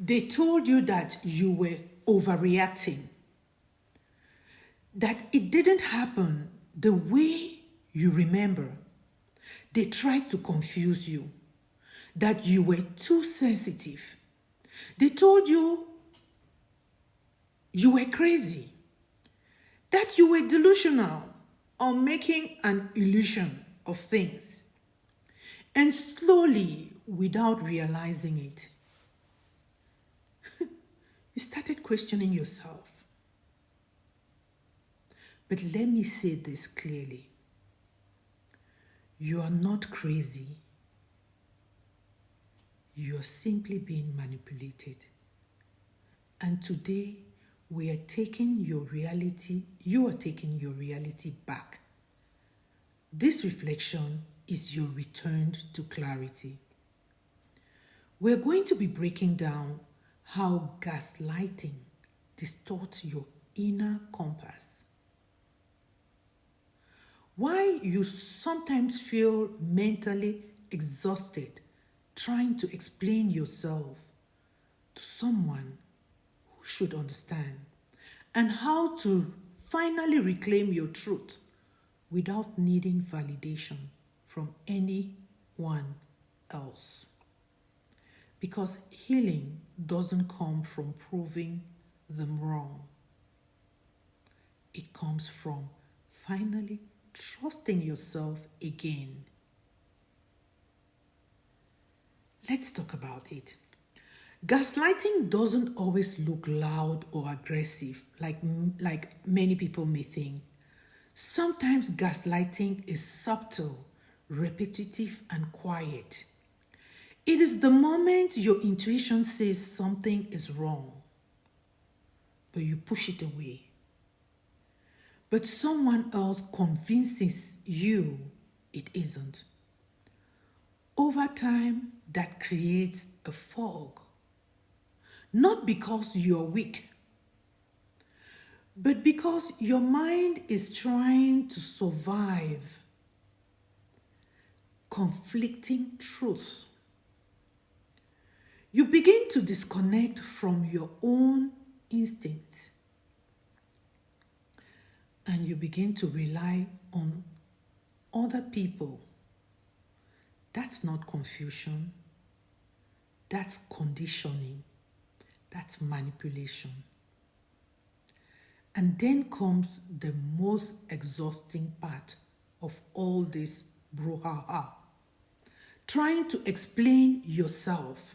They told you that you were overreacting, that it didn't happen the way you remember. They tried to confuse you, that you were too sensitive. They told you you were crazy, that you were delusional or making an illusion of things. And slowly, without realizing it, you started questioning yourself. But let me say this clearly. You are not crazy. You are simply being manipulated. And today, you are taking your reality back. This reflection is your return to clarity. We're going to be breaking down how gaslighting distorts your inner compass. Why you sometimes feel mentally exhausted trying to explain yourself to someone who should understand, and how to finally reclaim your truth without needing validation from anyone else. Because healing doesn't come from proving them wrong. It comes from finally trusting yourself again. Let's talk about it. Gaslighting doesn't always look loud or aggressive like many people may think. Sometimes gaslighting is subtle, repetitive, and quiet. It is the moment your intuition says something is wrong, but you push it away. But someone else convinces you it isn't. Over time, that creates a fog. Not because you're weak, but because your mind is trying to survive conflicting truths. You begin to disconnect from your own instincts, and you begin to rely on other people. That's not confusion. That's conditioning. That's manipulation. And then comes the most exhausting part of all this brouhaha. Trying to explain yourself.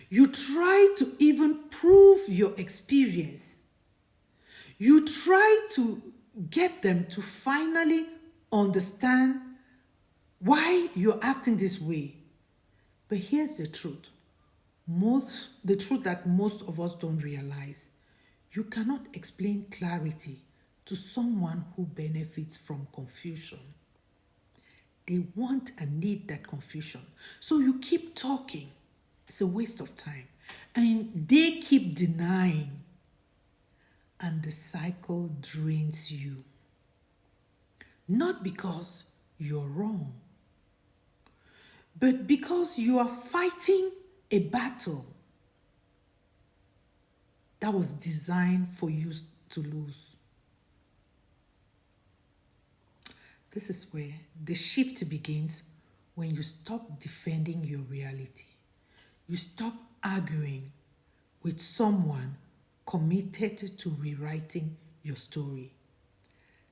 You try to even prove your experience. You try to get them to finally understand why you're acting this way. But here's the truth. The truth that most of us don't realize. You cannot explain clarity to someone who benefits from confusion. They want and need that confusion. So you keep talking. It's a waste of time. And they keep denying. And the cycle drains you. Not because you're wrong, but because you are fighting a battle that was designed for you to lose. This is where the shift begins, when you stop defending your reality. You stop arguing with someone committed to rewriting your story.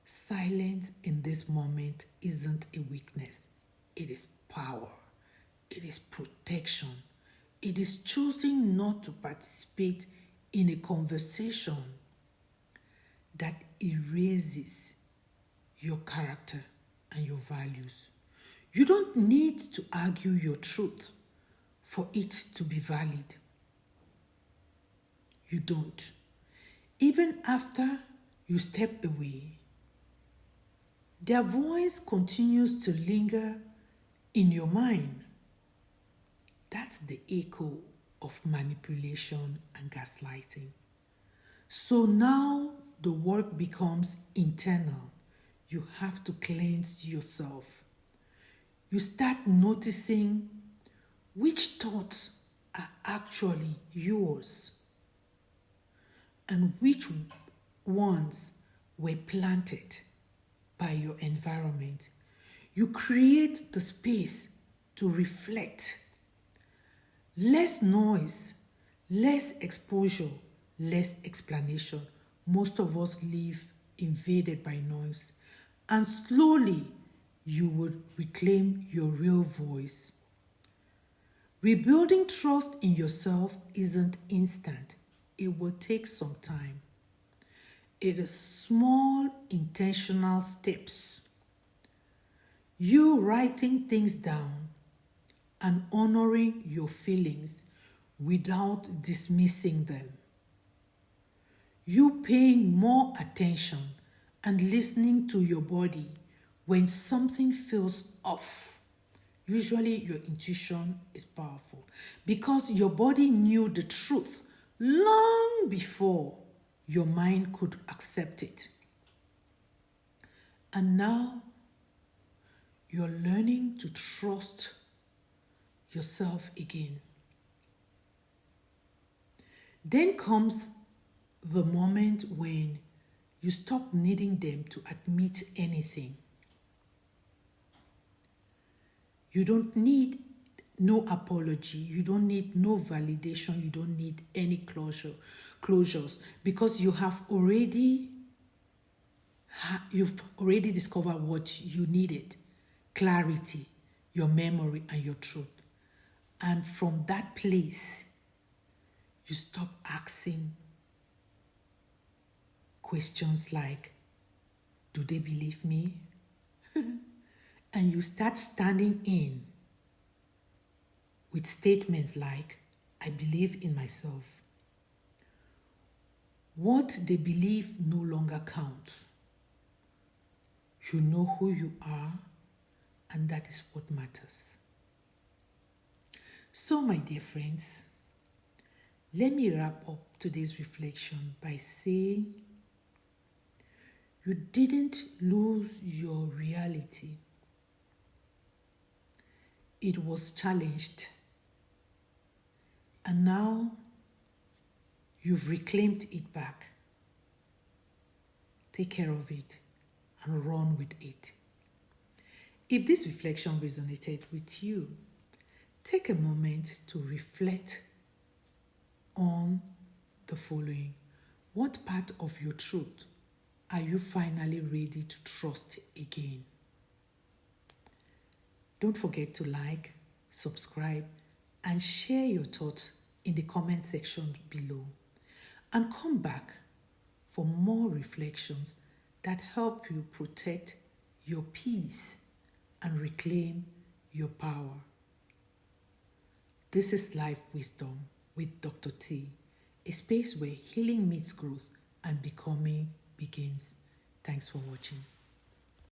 Silence in this moment isn't a weakness. It is power. It is protection. It is choosing not to participate in a conversation that erases your character and your values. You don't need to argue your truth for it to be valid. You don't. Even after you step away, their voice continues to linger in your mind. That's the echo of manipulation and gaslighting. So now the work becomes internal. You have to cleanse yourself. You start noticing which thoughts are actually yours and which ones were planted by your environment. You create the space to reflect. Less noise, less exposure, less explanation. Most of us live invaded by noise, and slowly you would reclaim your real voice. Rebuilding trust in yourself isn't instant. It will take some time. It is small, intentional steps. You writing things down and honoring your feelings without dismissing them. You paying more attention and listening to your body when something feels off. Usually your intuition is powerful because your body knew the truth long before your mind could accept it. And now you're learning to trust yourself again. Then comes the moment when you stop needing them to admit anything. You don't need no apology. You don't need no validation. You don't need any closures because you've already discovered what you needed: clarity, your memory, and your truth. And from that place, you stop asking questions like, do they believe me? And you start standing in with statements like, I believe in myself. What they believe no longer counts. You know who you are, and that is what matters. So, my dear friends, let me wrap up today's reflection by saying you didn't lose your reality. It was challenged. And now you've reclaimed it back. Take care of it and run with it. If this reflection resonated with you, take a moment to reflect on the following. What part of your truth are you finally ready to trust again? Don't forget to like, subscribe, and share your thoughts in the comment section below. And come back for more reflections that help you protect your peace and reclaim your power. This is Life Wisdom with Dr. T, a space where healing meets growth and becoming begins. Thanks for watching.